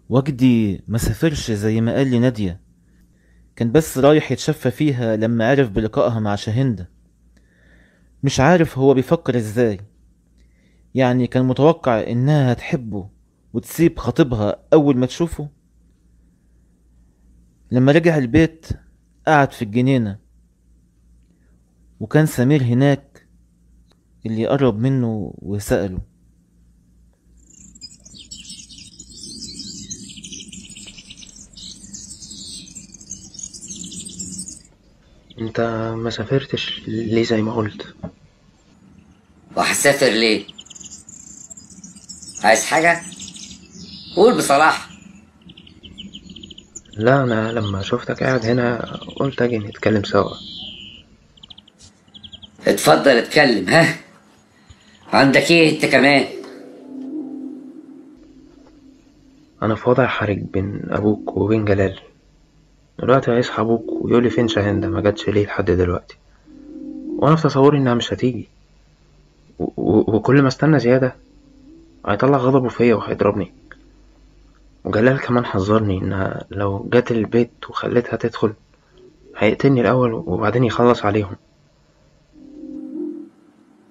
وجدي ما سافرش زي ما قال لي نادية. كان بس رايح يتشفى فيها لما عرف بلقائها مع شاهندة. مش عارف هو بيفكر ازاي. يعني كان متوقع انها هتحبه وتسيب خطيبها اول ما تشوفه. لما رجع البيت قعد في الجنينة، وكان سمير هناك اللي قرب منه وسأله. انت ما سافرتش ليه زي ما قلت؟ وهسافر ليه؟ عايز حاجة؟ قول بصراحة. لا، انا لما شفتك قاعد هنا قلت اجي نتكلم سوا. اتفضل اتكلم، ها؟ عندك ايه انت كمان؟ انا في وضع حرج بين ابوك وبين جلال. دلوقتي هيصحى ابوك ويقولي فين شاهندة ما جاتش ليه لحد دلوقتي، وانا في تصوري انها مش هتيجي. وكل ما استنى زيادة هيطلع غضبه فيا وهيضربني. وجلال كمان حذرني انها لو جات البيت وخليتها تدخل هيقتلني الاول وبعدين يخلص عليهم.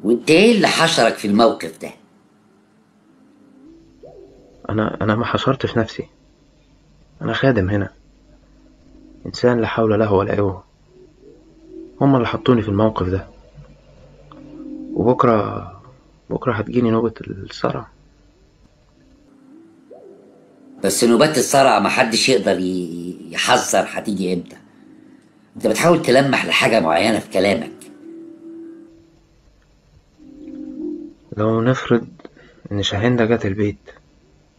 وانت ايه اللي حشرك في الموقف ده؟ انا ما حشرتش نفسي. انا خادم هنا، انسان لا حول له ولا قوة. هما اللي حطوني في الموقف ده. وبكرة هتجيني نوبة الصرع. بس نوبات الصرع محدش يقدر يحذر هتيجي امتى. انت بتحاول تلمح لحاجة معينة في كلامك. لو نفرض إن شاهندة جت البيت،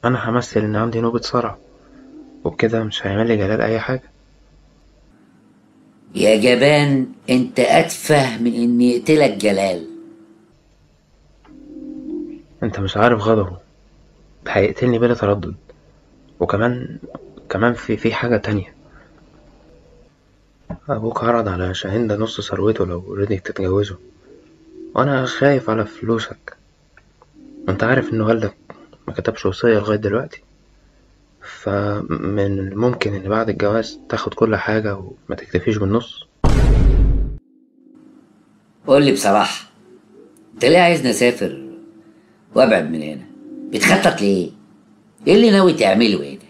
أنا همثل إن عندي نوبة صرع، وبكده مش هيعمل لي جلال أي حاجة. يا جبان، انت اتفه من ان يقتلك جلال. أنت مش عارف غضبه، ده هيقتلني بلا تردد. وكمان في حاجة تانية. أبوك عرض على شاهندة نص ثروته لو رضيت تتجوزه، وأنا خايف على فلوسك. وأنت عارف إن والدك ما كتبش وصية لغاية دلوقتي، فمن الممكن إن بعد الجواز تاخد كل حاجة وما تكتفيش بالنص. قول لي بصراحة، انت ليه عايزني اسافر وابعد من هنا؟ بتخطط ليه؟ ايه اللي ناوي تعمله ايه ده؟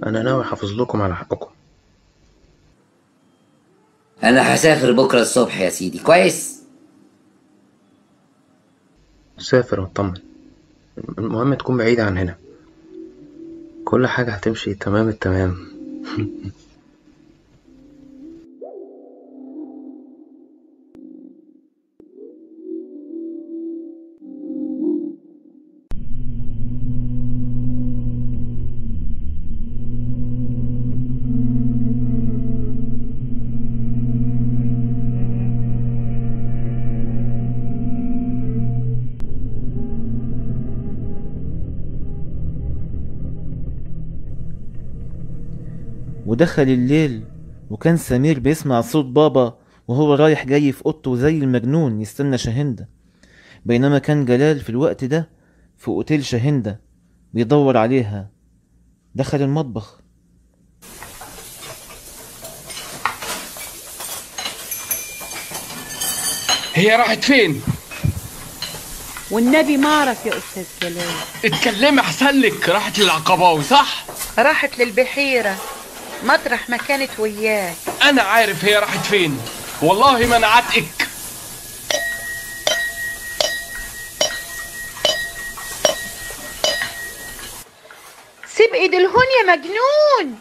أنا ناوي أحافظ لكم على حقكم. انا هسافر بكرة الصبح يا سيدي، كويس؟ سافر واطمن، المهم تكون بعيدة عن هنا. كل حاجة هتمشي تمام التمام. ودخل الليل، وكان سمير بيسمع صوت بابا وهو رايح جاي في اوضته زي المجنون يستنى شاهندة. بينما كان جلال في الوقت ده في اوتيل شاهندة بيدور عليها. دخل المطبخ. هي راحت فين؟ والنبي ما اعرف يا استاذ جلال. اتكلمي احسن لك. راحت للعقباوي صح؟ راحت للبحيرة مطرح ما كانت وياك. انا عارف هي راحت فين، والله ما انا عاتقك. سيب ايد الهون يا مجنون.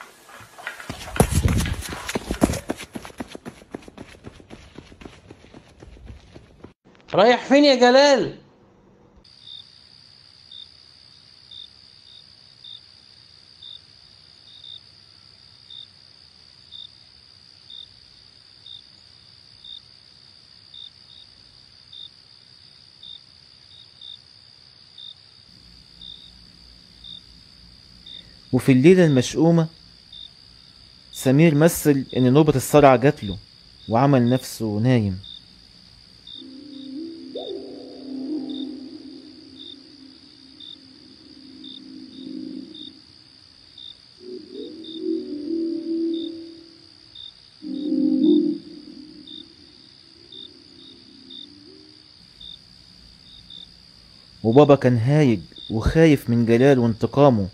رايح فين يا جلال؟ وفي الليلة المشؤومة سمير مثل إن نوبة الصرع جاتله وعمل نفسه نايم. وبابا كان هايج وخايف من جلال وانتقامه.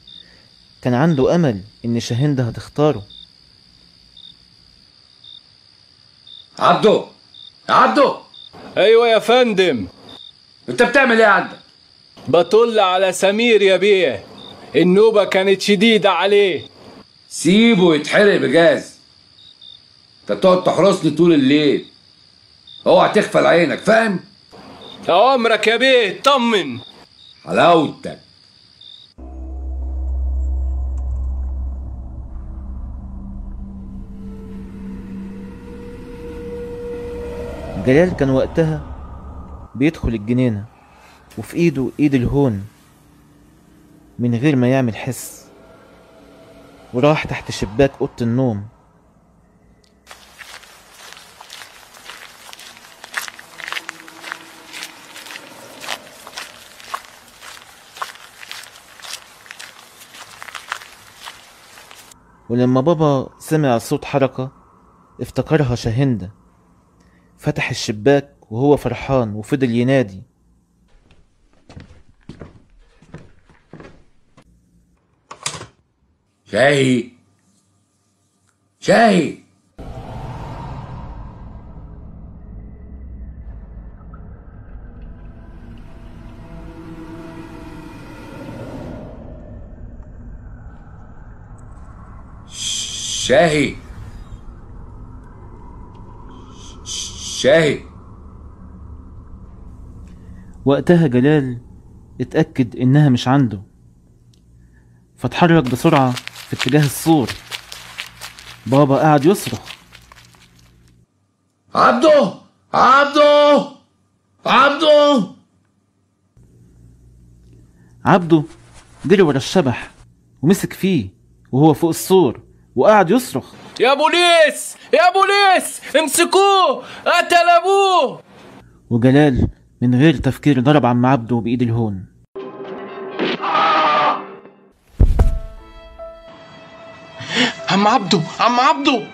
كان عنده أمل إن شاهندة هتختاره. عبدو عبدو، ايوه يا فندم. انت بتعمل ايه عندك؟ بطل على سمير يا بيه، النوبة كانت شديدة عليه. سيبه يتحرق بجاز. انت بتقعد تحرسني طول الليل، اوعى تغفل عينك، فاهم؟ أوامرك يا بيه، طمن. حلاوتك. جلال كان وقتها بيدخل الجنينة وفي ايده ايد الهون من غير ما يعمل حس، وراح تحت شباك اوضة النوم. ولما بابا سمع صوت حركة افتكرها شاهندة. فتح الشباك وهو فرحان وفضل ينادي: شاهي شاهي. شاهي شاهي. وقتها جلال اتأكد إنها مش عنده، فاتحرك بسرعة في اتجاه الصوت. بابا قعد يصرخ: عبدو عبدو عبدو. عبده جري ورا الشبح ومسك فيه وهو فوق السور وقعد يصرخ: يا بوليس يا بوليس، امسكوه، قتل ابوه. وجلال من غير تفكير ضرب عم عبده بإيد الهون. عم عبده عم عبده.